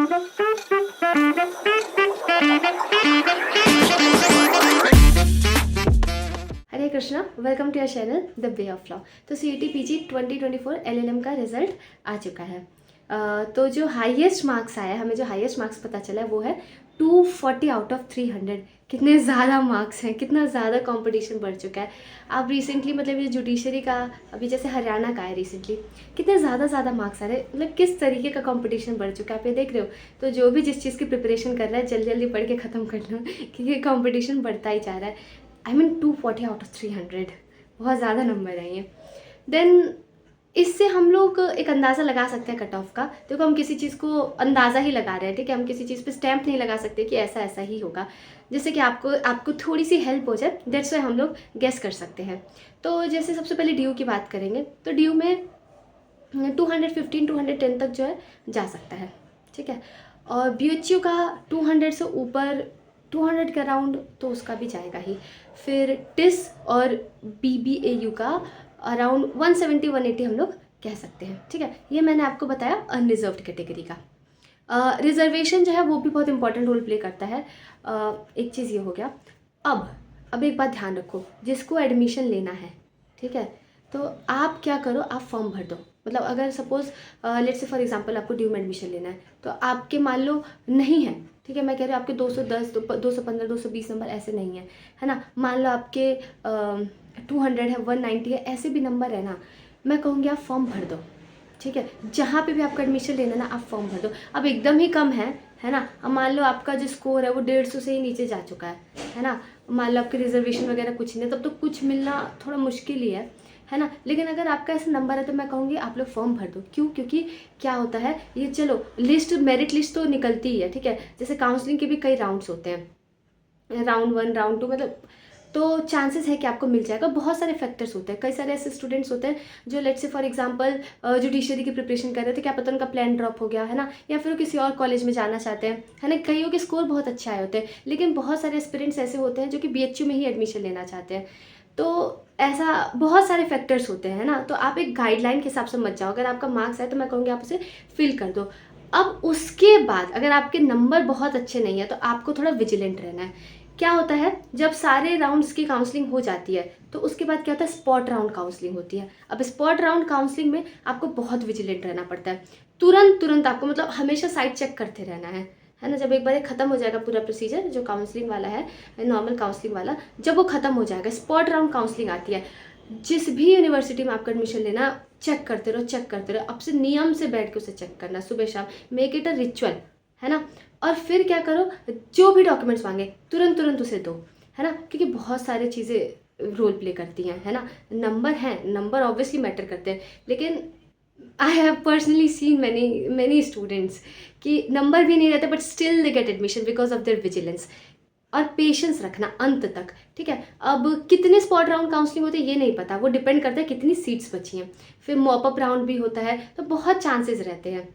Hare Krishna, welcome to your channel the way of law. तो CET PG 2024 LLM का result आ चुका है। तो जो हाईएस्ट मार्क्स आया, हमें जो हाईएस्ट मार्क्स पता चला है वो है 240 आउट ऑफ 300। कितने ज़्यादा मार्क्स हैं, कितना ज़्यादा कंपटीशन बढ़ चुका है। आप रिसेंटली मतलब ये जुडिशरी का, अभी जैसे हरियाणा का है रिसेंटली, कितने ज़्यादा मार्क्स आ रहे हैं, मतलब किस तरीके का कंपटीशन बढ़ चुका है आप ये देख रहे हो। तो जो भी जिस चीज़ की प्रिपरेशन कर रहा है जल्दी जल्दी पढ़ के ख़त्म कर लो क्योंकि कंपटीशन बढ़ता ही जा रहा है। आई मीन 240 आउट ऑफ 300 बहुत ज़्यादा नंबर है ये। देन इससे हम लोग एक अंदाज़ा लगा सकते हैं कट ऑफ का। देखो, हम किसी चीज़ को अंदाज़ा ही लगा रहे हैं, ठीक है। हम किसी चीज़ पे स्टैम्प नहीं लगा सकते कि ऐसा ऐसा ही होगा। जैसे कि आपको थोड़ी सी हेल्प हो जाए, दैट्स वाई हम लोग गेस कर सकते हैं। तो जैसे सबसे पहले ड्यू की बात करेंगे तो ड्यू में 215 210 तक जो है जा सकता है, ठीक है। और BHU का 200 से ऊपर, 200 के अराउंड तो उसका भी जाएगा ही। फिर टिस और BBAU का अराउंड 170 180 हम लोग कह सकते हैं, ठीक है। ये मैंने आपको बताया अनरिजर्व्ड कैटेगरी का। रिजर्वेशन जो है वो भी बहुत इंपॉर्टेंट रोल प्ले करता है। एक चीज़ ये हो गया। अब एक बात ध्यान रखो, जिसको एडमिशन लेना है, ठीक है, तो आप क्या करो, आप फॉर्म भर दो। मतलब अगर suppose let's say for example आपको ड्यू में एडमिशन लेना है, तो आपके मान लो नहीं है, ठीक है, मैं कह रही हूँ आपके 210 215 220 नंबर ऐसे नहीं है ना। मान लो आपके 200 है, 190 है, ऐसे भी नंबर है ना, मैं कहूँगी आप फॉर्म भर दो, ठीक है। जहाँ पे भी आपको एडमिशन लेना ना, आप फॉर्म भर दो। अब एकदम ही कम है ना। अब मान लो आपका जो स्कोर है वो 150 से ही नीचे जा चुका है ना। मान लो आपके रिजर्वेशन वगैरह कुछ नहीं है, तब तो कुछ मिलना थोड़ा मुश्किल ही है ना। लेकिन अगर आपका ऐसा नंबर है तो मैं कहूँगी आप लोग फॉर्म भर दो। क्यों? क्योंकि क्या होता है ये, चलो लिस्ट, मेरिट लिस्ट तो निकलती ही है, ठीक है। जैसे काउंसलिंग के भी कई राउंड्स होते हैं, राउंड 1 राउंड 2, मतलब तो चांसेस है कि आपको मिल जाएगा। बहुत सारे फैक्टर्स होते हैं, कई सारे ऐसे स्टूडेंट्स होते हैं जो let's say for example judiciary की प्रिपरेशन कर रहे थे, क्या पता उनका प्लान ड्रॉप हो गया है ना, या फिर वो किसी और कॉलेज में जाना चाहते हैं, है ना। कईयों के स्कोर बहुत अच्छे आए होते हैं, लेकिन बहुत सारे एस्पिरेंट्स ऐसे होते हैं जो कि BHU में ही एडमिशन लेना चाहते हैं। तो ऐसा बहुत सारे फैक्टर्स होते हैं ना। तो आप एक गाइडलाइन के हिसाब से मत जाओ। अगर आपका मार्क्स है तो मैं कहूँगी आप उसे फिल कर दो। अब उसके बाद अगर आपके नंबर बहुत अच्छे नहीं है तो आपको थोड़ा विजिलेंट रहना है। क्या होता है, जब सारे राउंड्स की काउंसलिंग हो जाती है तो उसके बाद क्या होता है, स्पॉट राउंड काउंसलिंग होती है। अब स्पॉट राउंड काउंसलिंग में आपको बहुत विजिलेंट रहना पड़ता है। तुरंत आपको मतलब हमेशा साइड चेक करते रहना है ना। जब एक बार ख़त्म हो जाएगा पूरा प्रोसीजर जो काउंसलिंग वाला है, नॉर्मल काउंसलिंग वाला, जब वो ख़त्म हो जाएगा, स्पॉट राउंड काउंसलिंग आती है। जिस भी यूनिवर्सिटी में आपका एडमिशन लेना, चेक करते रहो। अब से नियम से बैठ के उसे चेक करना, सुबह शाम, मेक इट अ रिचुअल, है ना। और फिर क्या करो, जो भी डॉक्यूमेंट्स मांगे तुरंत उसे दो, है ना। क्योंकि बहुत सारी चीज़ें रोल प्ले करती हैं, है ना। नंबर ऑब्वियसली मैटर करते हैं, लेकिन I have personally seen many students कि नंबर भी नहीं रहते but still they get admission because of their vigilance. और पेशेंस रखना अंत तक, ठीक है। अब कितने स्पॉट राउंड काउंसलिंग होते हैं ये नहीं पता, वो डिपेंड करता है कितनी सीट्स बची हैं। फिर मॉपअप राउंड भी होता है, तो बहुत चांसेस रहते हैं।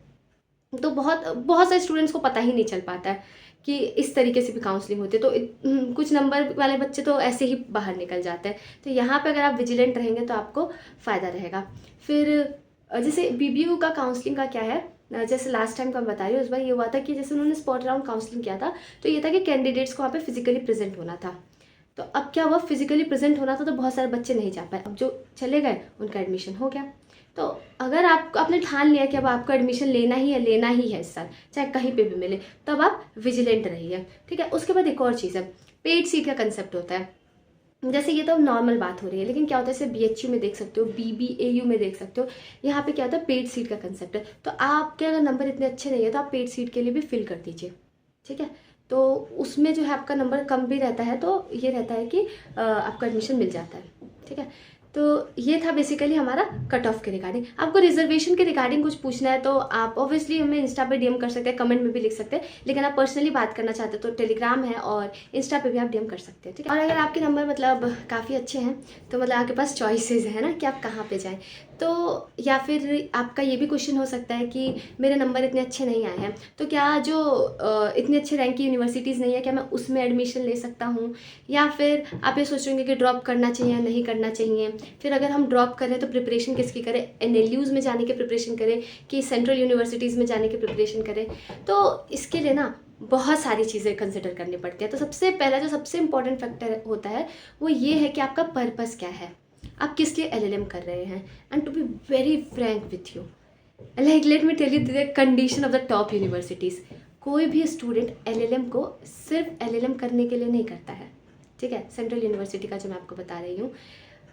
तो बहुत सारे स्टूडेंट्स को पता ही नहीं चल पाता है कि इस तरीके से भी काउंसलिंग होती है। तो कुछ नंबर वाले बच्चे तो ऐसे ही बाहर निकल जाते हैं। तो यहाँ पे अगर आप विजिलेंट रहेंगे तो आपको फ़ायदा रहेगा। फिर जैसे BBU का काउंसलिंग का क्या है, जैसे लास्ट टाइम का मैं बता रही हूँ, उस बार ये हुआ था कि जैसे उन्होंने स्पॉट राउंड काउंसलिंग किया था, तो ये था कि कैंडिडेट्स को वहाँ पे फिजिकली प्रेजेंट होना था। तो अब क्या हुआ, फिजिकली प्रेजेंट होना था तो बहुत सारे बच्चे नहीं जा पाए। अब जो चले गए उनका एडमिशन हो गया। तो अगर आपने ठान लिया कि अब आपको एडमिशन लेना ही है इस साल, चाहे कहीं पे भी मिले, तब आप विजिलेंट रहिए, ठीक है। उसके बाद एक और चीज़ है, पेड सीट का कंसेप्ट होता है। जैसे ये तो नॉर्मल बात हो रही है, लेकिन क्या होता है, जैसे BHU में देख सकते हो, BBAU में देख सकते हो, यहाँ पे क्या होता है, पेड सीट का कंसेप्ट है। तो आपके अगर नंबर इतने अच्छे नहीं है तो आप पेड सीट के लिए भी फिल कर दीजिए, ठीक है। तो उसमें जो है आपका नंबर कम भी रहता है, तो ये रहता है कि आपका एडमिशन मिल जाता है, ठीक है। तो ये था बेसिकली हमारा कट ऑफ के रिगार्डिंग। आपको रिजर्वेशन के रिगार्डिंग कुछ पूछना है तो आप ऑब्वियसली हमें इंस्टा पे DM कर सकते हैं, कमेंट में भी लिख सकते हैं। लेकिन आप पर्सनली बात करना चाहते हो तो टेलीग्राम है और इंस्टा पे भी आप DM कर सकते हैं, ठीक है। और अगर आपके नंबर मतलब काफ़ी अच्छे हैं तो मतलब आपके पास चॉइसेस है ना कि आप कहाँ पे जाएँ। तो या फिर आपका ये भी क्वेश्चन हो सकता है कि मेरे नंबर इतने अच्छे नहीं आए हैं, तो क्या जो इतने अच्छे रैंक की यूनिवर्सिटीज़ नहीं है, क्या मैं उसमें एडमिशन ले सकता हूँ? या फिर आप ये सोच रहे होंगे कि ड्रॉप करना चाहिए या नहीं करना चाहिए। फिर अगर हम ड्रॉप करें तो प्रिपरेशन किसकी करें, एनएलयूज़ में जाने की प्रिपरेशन करें कि सेंट्रल यूनिवर्सिटीज़ में जाने की प्रिपरेशन करें। तो इसके लिए ना बहुत सारी चीज़ें कंसिडर करनी पड़ती है। तो सबसे पहला जो सबसे इम्पॉर्टेंट फैक्टर होता है वो ये है कि आपका पर्पस क्या है, आप किस लिए एलएलएम कर रहे हैं। And to be very frank with you, like let me tell you the condition of the top universities. कोई भी स्टूडेंट एलएलएम को सिर्फ एलएलएम करने के लिए नहीं करता है, ठीक है। सेंट्रल यूनिवर्सिटी का जो मैं आपको बता रही हूँ,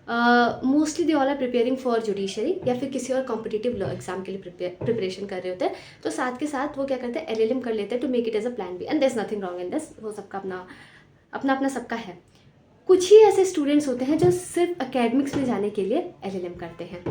mostly they all are preparing for judiciary या फिर किसी और कॉम्पिटिटिव लॉ एग्जाम के लिए प्रिपरेशन कर रहे होते हैं। तो साथ के साथ वो क्या करते हैं, एलएलएम कर लेते हैं to make it as a plan B, and there is nothing wrong in this. वो सबका अपना अपना अपना सबका है। कुछ ही ऐसे स्टूडेंट्स होते हैं जो सिर्फ एकेडमिक्स में जाने के लिए एलएलएम करते हैं,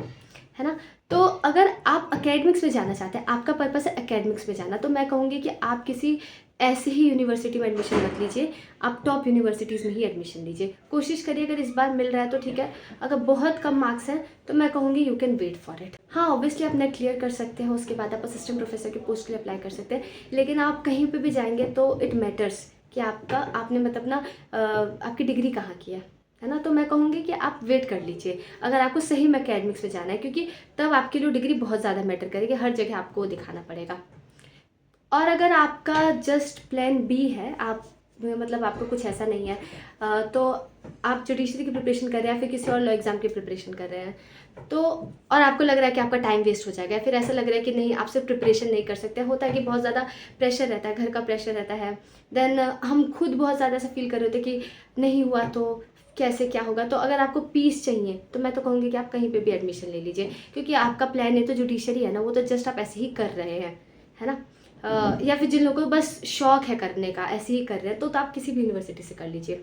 है ना। तो अगर आप एकेडमिक्स में जाना चाहते हैं, आपका पर्पस है एकेडमिक्स में जाना, तो मैं कहूँगी कि आप किसी ऐसे ही यूनिवर्सिटी में एडमिशन मत लीजिए, आप टॉप यूनिवर्सिटीज़ में ही एडमिशन लीजिए। कोशिश करिए, अगर इस बार मिल रहा है तो ठीक है, अगर बहुत कम मार्क्स हैं तो मैं कहूँगी you can wait for it. हाँ, ऑब्वियसली आप नेट क्लियर कर सकते हैं, उसके बाद आप असिस्टेंट प्रोफेसर की पोस्ट के लिए अप्लाई कर सकते हैं, लेकिन आप कहीं पर भी जाएंगे तो इट मैटर्स कि आपने मतलब ना आपकी डिग्री कहाँ की है ना। तो मैं कहूँगी कि आप वेट कर लीजिए अगर आपको सही में एकेडमिक्स में जाना है, क्योंकि तब आपके लिए डिग्री बहुत ज़्यादा मैटर करेगी, हर जगह आपको दिखाना पड़ेगा। और अगर आपका जस्ट प्लान बी है, आप मतलब आपको कुछ ऐसा नहीं है, तो आप जुडिशरी की प्रिपरेशन कर रहे हैं या फिर किसी और लॉ एग्ज़ाम की प्रिपरेशन कर रहे हैं, तो और आपको लग रहा है कि आपका टाइम वेस्ट हो जाएगा, फिर ऐसा लग रहा है कि नहीं आप सिर्फ प्रिपरेशन नहीं कर सकते, होता है कि बहुत ज़्यादा प्रेशर रहता है, घर का प्रेशर रहता है, देन हम खुद बहुत ज़्यादा ऐसा फील कर रहे होते कि नहीं हुआ तो कैसे क्या होगा। तो अगर आपको पीस चाहिए तो मैं तो कहूँगी कि आप कहीं पे भी एडमिशन ले लीजिए, क्योंकि आपका प्लान है तो जुडिशरी है ना, वो तो जस्ट आप ऐसे ही कर रहे हैं, है ना। या फिर जिन लोगों को बस शौक है करने का, ऐसे ही कर रहे हैं, तो आप किसी भी यूनिवर्सिटी से कर लीजिए।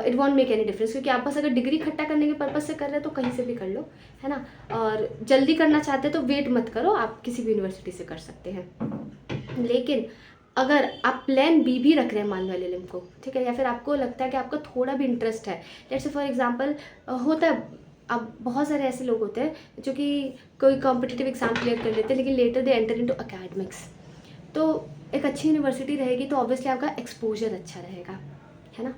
It won't make any difference, क्योंकि आप बस अगर डिग्री इकट्ठा करने के पर्पज से कर रहे हैं तो कहीं से भी कर लो, है ना। और जल्दी करना चाहते हैं तो वेट मत करो, आप किसी भी यूनिवर्सिटी से कर सकते हैं। लेकिन अगर आप प्लान बी भी रख रहे हैं मान लो एलएलएम को, ठीक है, या फिर आपको लगता है कि आपका थोड़ा भी इंटरेस्ट है, जैसे फॉर एग्जांपल होता है, अब बहुत सारे ऐसे लोग होते हैं जो कि कोई कॉम्पिटिटिव एग्जाम क्लियर कर लेते हैं लेकिन later they enter into academics. तो एक अच्छी यूनिवर्सिटी रहेगी तो ऑब्वियसली आपका एक्सपोजर अच्छा रहेगा, है ना।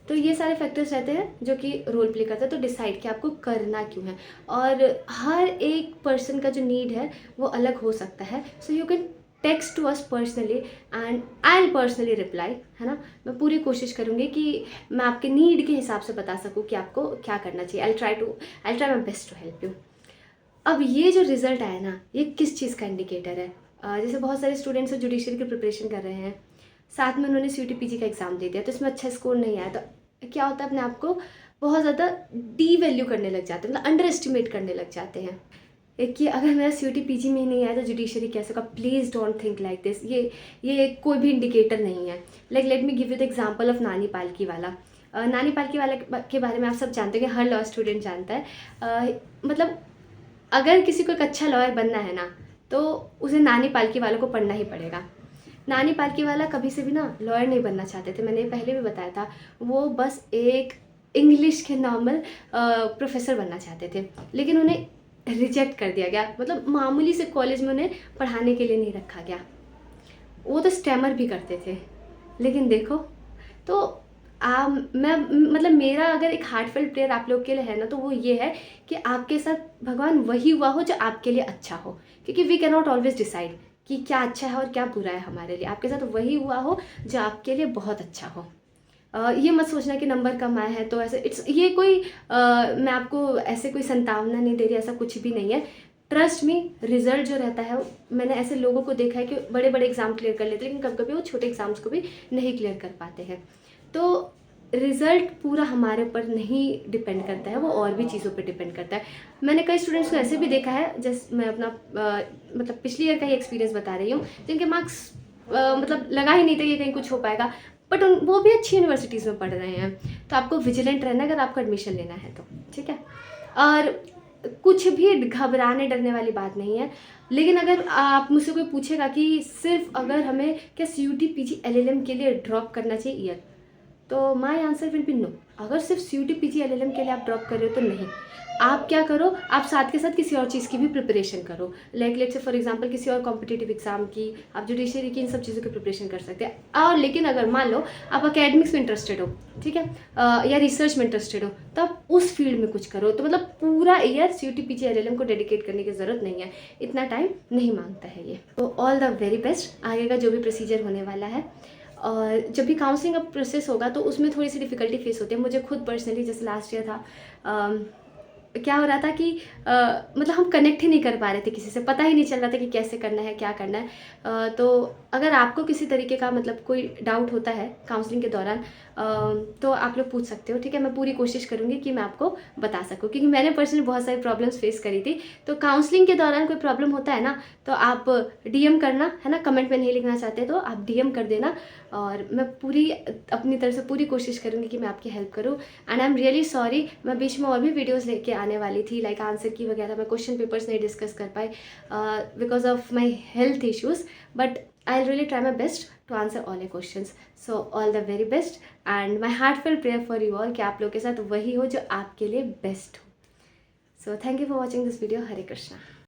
तो ये सारे फैक्टर्स रहते हैं जो कि रोल प्ले करते हैं, तो डिसाइड कि आपको करना क्यों है। और हर एक पर्सन का जो नीड है वो अलग हो सकता है, so you can text to us personally and I will personally reply, है ना। मैं पूरी कोशिश करूँगी कि मैं आपके नीड के हिसाब से बता सकूँ कि आपको क्या करना चाहिए। I try my best to help you. अब ये जो रिजल्ट आया ना, ये किस चीज़ का इंडिकेटर है। जैसे बहुत सारे स्टूडेंट्स जुडिशरी की प्रिपरेशन कर रहे हैं, साथ में उन्होंने सीयूटी पीजी का एग्ज़ाम दे दिया, तो इसमें अच्छा स्कोर नहीं आया, तो क्या होता है, अपने आप को बहुत ज़्यादा डी वैल्यू करने लग जाते हैं, मतलब अंडर एस्टिमेट करने लग जाते हैं कि अगर मेरा सीयूटी पीजी में ही नहीं आया तो जुडिशरी कैसे होगा। Please don't think like this, ये कोई भी इंडिकेटर नहीं है। Like let me give you the example of नानी पालकी वाला। नानी पालकी वाले के बारे में आप सब जानते हैं कि हर लॉ स्टूडेंट जानता है। मतलब अगर किसी को एक अच्छा लॉयर बनना है ना, तो उसे नानी पालकी वालों को पढ़ना ही पड़ेगा। नानी पालकी वाला कभी से भी ना लॉयर नहीं बनना चाहते थे, मैंने पहले भी बताया था। वो बस एक इंग्लिश के नॉर्मल प्रोफेसर बनना चाहते थे, लेकिन उन्हें रिजेक्ट कर दिया गया, मतलब मामूली से कॉलेज में उन्हें पढ़ाने के लिए नहीं रखा गया। वो तो स्टैमर भी करते थे, लेकिन देखो तो मैं मतलब मेरा अगर एक हार्टफेल्ट प्रेयर आप लोग के लिए है ना, तो वो ये है कि आपके साथ भगवान वही हुआ हो जो आपके लिए अच्छा हो, क्योंकि we can not always decide कि क्या अच्छा है और क्या बुरा है हमारे लिए। आपके साथ वही हुआ हो जो आपके लिए बहुत अच्छा हो। ये मत सोचना कि नंबर कम आए हैं तो ऐसे ये कोई मैं आपको ऐसे कोई संतावना नहीं दे रही, ऐसा कुछ भी नहीं है। ट्रस्ट मी, रिजल्ट जो रहता है, मैंने ऐसे लोगों को देखा है कि बड़े बड़े एग्जाम क्लियर कर लेते हैं, लेकिन कभी कभी वो छोटे एग्जाम्स को भी नहीं क्लियर कर पाते हैं। तो रिज़ल्ट पूरा हमारे ऊपर नहीं डिपेंड करता है, वो और भी चीज़ों पे डिपेंड करता है। मैंने कई स्टूडेंट्स को ऐसे भी देखा है, जैसे मैं अपना मतलब पिछली ईयर का ही एक्सपीरियंस बता रही हूँ, जिनके मार्क्स मतलब लगा ही नहीं था कि कहीं कुछ हो पाएगा, बट वो भी अच्छी यूनिवर्सिटीज़ में पढ़ रहे हैं। तो आपको विजिलेंट रहना है अगर आपको एडमिशन लेना है तो, ठीक है। और कुछ भी घबराने डरने वाली बात नहीं है। लेकिन अगर आप मुझसे कोई पूछेगा कि सिर्फ अगर हमें क्या सीयूटी पीजी एलएलएम के लिए ड्रॉप करना चाहिए ईयर, तो my answer will be no. अगर सिर्फ CUT PG LLM के लिए आप ड्रॉप कर रहे हो तो नहीं, आप क्या करो, आप साथ के साथ किसी और चीज़ की भी प्रिपरेशन करो। Like let's say for example किसी और कॉम्पिटिटिव एग्जाम की, आप जुडिशरी की, इन सब चीज़ों की प्रिपरेशन कर सकते हैं। और लेकिन अगर मान लो आप अकेडमिक्स में इंटरेस्टेड हो, ठीक है, या रिसर्च में इंटरेस्टेड हो, तो आप उस फील्ड में कुछ करो। तो मतलब पूरा ईयर CUT PG LLM को डेडिकेट करने की ज़रूरत नहीं है, इतना टाइम नहीं मांगता है ये। तो ऑल द वेरी बेस्ट, आगे का जो भी प्रोसीजर होने वाला है। और जब भी काउंसलिंग का प्रोसेस होगा तो उसमें थोड़ी सी डिफ़िकल्टी फेस होती है। मुझे खुद पर्सनली, जैसे लास्ट ईयर था, क्या हो रहा था कि मतलब हम कनेक्ट ही नहीं कर पा रहे थे किसी से, पता ही नहीं चल रहा था कि कैसे करना है, क्या करना है। तो अगर आपको किसी तरीके का मतलब कोई डाउट होता है काउंसलिंग के दौरान, तो आप लोग पूछ सकते हो, ठीक है। मैं पूरी कोशिश करूँगी कि मैं आपको बता सकूँ, क्योंकि मैंने पर्सनली बहुत सारी प्रॉब्लम्स फेस करी थी। तो काउंसलिंग के दौरान कोई प्रॉब्लम होता है ना, तो आप DM करना, है ना, कमेंट में नहीं लिखना चाहते तो आप DM कर देना, और मैं पूरी अपनी तरफ से पूरी कोशिश करूँगी कि मैं आपकी हेल्प करूँ। And I am really sorry, मैं बीच में और भी वीडियोज़ लेके आने वाली थी, लाइक आंसर की वगैरह, मैं क्वेश्चन पेपर्स नहीं डिस्कस कर पाई because of my health issues, but I'll really try my best to answer all your questions. So all the very best and my heartfelt prayer for you all कि आप लोग के साथ वही हो जो आपके लिए बेस्ट हो. So thank you for watching this video. Hare Krishna.